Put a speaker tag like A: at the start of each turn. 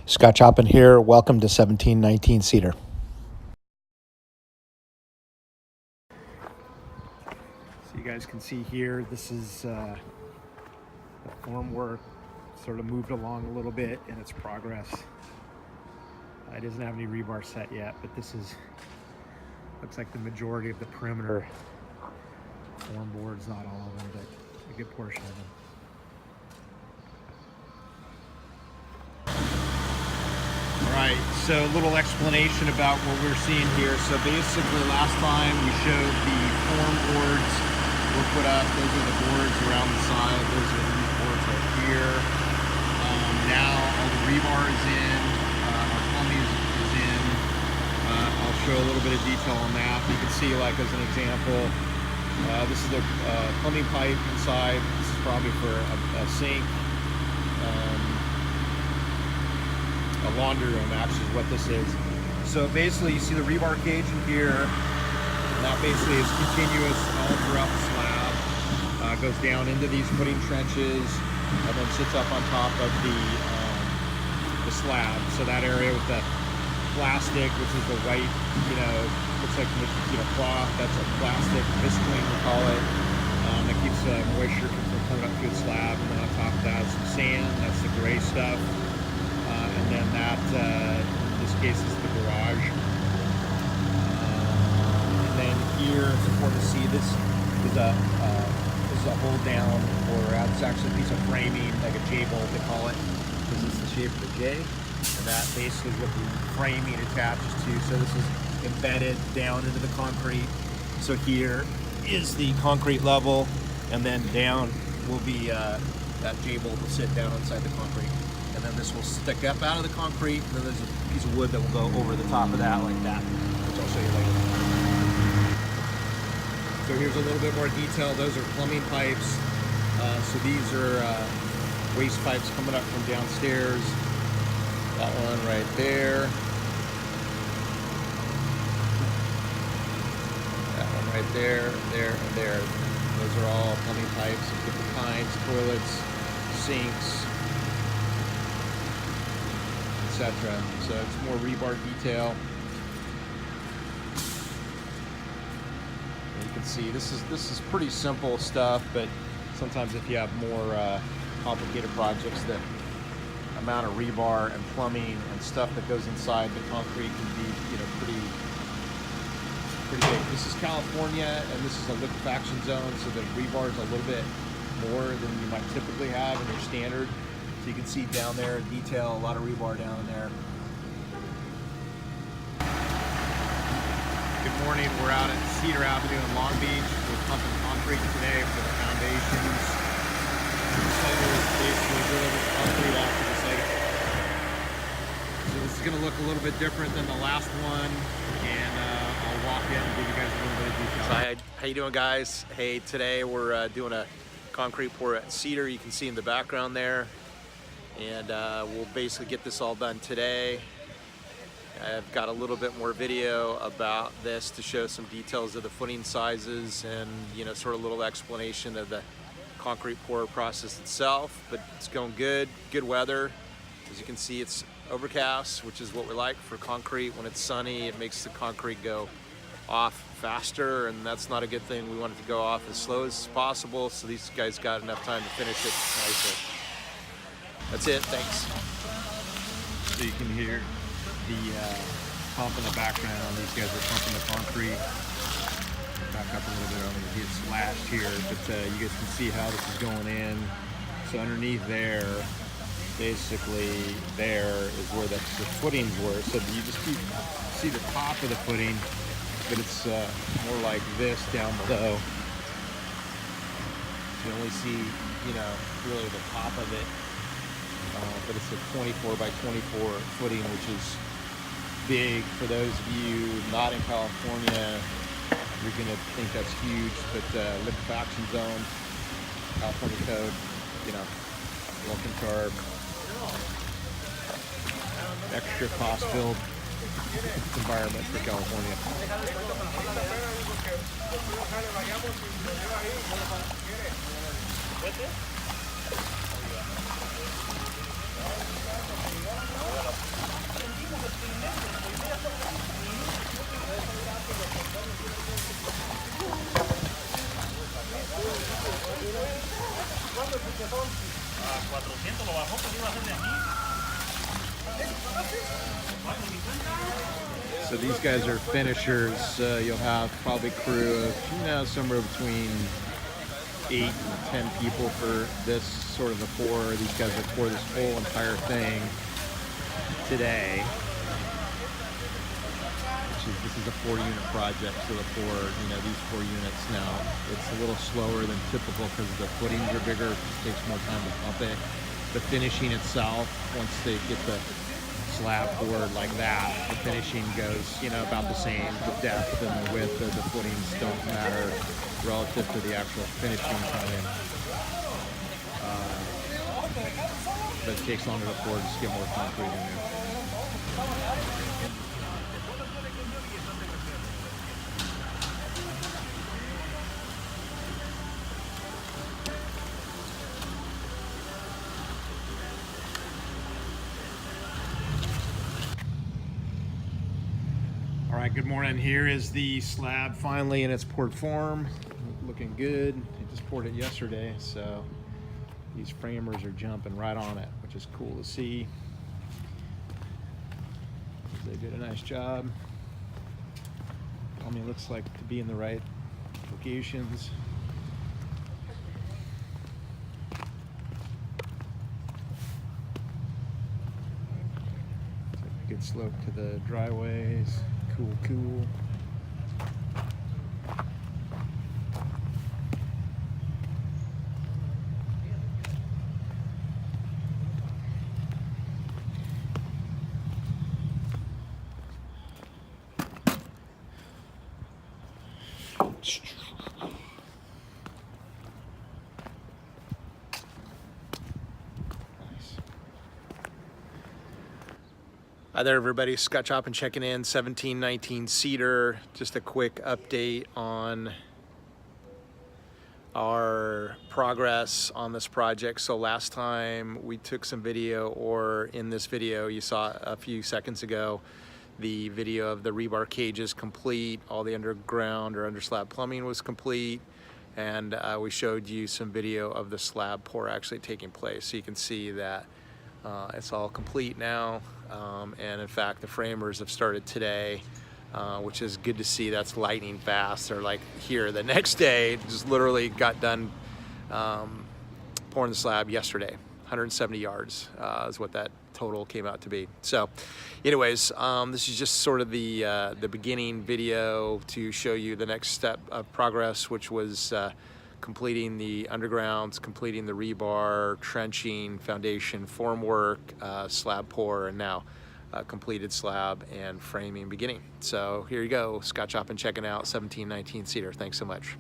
A: Scott Choppin here. Welcome to 1719 Cedar. So you guys can see here, this is the formwork sort of moved along a little bit in its progress. It doesn't have any rebar set yet, but this is, looks like the majority of the perimeter form boards, not all of them, but a good portion of them. Right, so a little explanation about what we're seeing here. So basically last time we showed the form boards were put up. Those are the boards around the side. Those are these boards right here. Now all the rebar is in, our plumbing is in. I'll show a little bit of detail on that. You can see, like as an example, this is the plumbing pipe inside. This is probably for a sink. A laundry room actually is what this is. So basically you see the rebar cage in here, and that basically is continuous all throughout the slab. Goes down into these footing trenches and then sits up on top of the slab. So that area with the plastic, which is the white, looks like cloth, that's a plastic visqueen we call it. That keeps moisture from coming up through the slab. And then on top of that is some sand, that's the gray stuff. And then that, in this case, is the garage. And then here, it's important to see this is a hold down, or it's actually a piece of framing, like a J-bolt they call it, because it's the shape of a J. And that basically is what the framing attaches to. So this is embedded down into the concrete. So here is the concrete level, and then down will be that J-bolt will sit down inside the concrete. And then this will stick up out of the concrete, and then there's a piece of wood that will go over the top of that like that, which I'll show you later. So here's a little bit more detail. Those are plumbing pipes. So these are waste pipes coming up from downstairs. That one right there. That one right there, there, and there. Those are all plumbing pipes of different kinds, toilets, sinks, etc. So it's more rebar detail. And you can see this is pretty simple stuff, but sometimes if you have more complicated projects, the amount of rebar and plumbing and stuff that goes inside the concrete can be pretty big. This is California, and this is a liquefaction zone, so the rebar is a little bit more than you might typically have in your standard. So you can see down there in detail, a lot of rebar down in there. Good morning, we're out at Cedar Avenue in Long Beach. We're pumping concrete today for the foundations. So basically delivering concrete out to the site. So this is gonna look a little bit different than the last one, and I'll walk in and give you guys a little bit of detail. So how you doing, guys? Hey, today we're doing a concrete pour at Cedar. You can see in the background there. And we'll basically get this all done today. I've got a little bit more video about this to show some details of the footing sizes and sort of a little explanation of the concrete pour process itself. But it's going good weather. As you can see, it's overcast, which is what we like for concrete. When it's sunny, it makes the concrete go off faster, and that's not a good thing. We want it to go off as slow as possible, so these guys got enough time to finish it nicely. That's it, thanks. So you can hear the pump in the background. These guys are pumping the concrete. Back up a little bit, I'm gonna get slashed here, but you guys can see how this is going in. So underneath there, basically there is where the footings were. So you just see the top of the footing, but it's more like this down below. You only see, really the top of it. But it's a 24 by 24 footing, which is big. For those of you not in California, you're going to think that's huge, but liquefaction zone, California code, welcome to our extra cost-filled environment for California. So these guys are finishers. You'll have probably crew of, somewhere between 8 and 10 people for this sort of a pour. These guys will pour this whole entire thing today. This is a 4-unit project, so the these 4 units now. It's a little slower than typical because the footings are bigger. It just takes more time to pump it. The finishing itself, once they get the slab poured like that, the finishing goes, about the same. The depth and the width of the footings don't matter relative to the actual finishing time. But it takes longer to pour just to get more concrete in there. All right, good morning. Here is the slab finally in its poured form. Looking good. I just poured it yesterday, so these framers are jumping right on it, which is cool to see. They did a nice job. Looks like to be in the right locations. Good slope to the dryways. Cool. Hi there, everybody. Scott Choppin checking in. 1719 Cedar. Just a quick update on our progress on this project. So last time we took some video, or in this video you saw a few seconds ago, the video of the rebar cages complete. All the underground or under slab plumbing was complete. And we showed you some video of the slab pour actually taking place. So you can see that it's all complete now. And in fact, the framers have started today, which is good to see. That's lightning fast. They're like here the next day, just literally got done pouring the slab yesterday. 170 yards is what that total came out to be. So anyways, this is just sort of the beginning video to show you the next step of progress, which was completing the undergrounds, completing the rebar, trenching, foundation formwork, slab pour, and now completed slab and framing beginning. So here you go, Scott Choppin checking out 1719 Cedar. Thanks so much.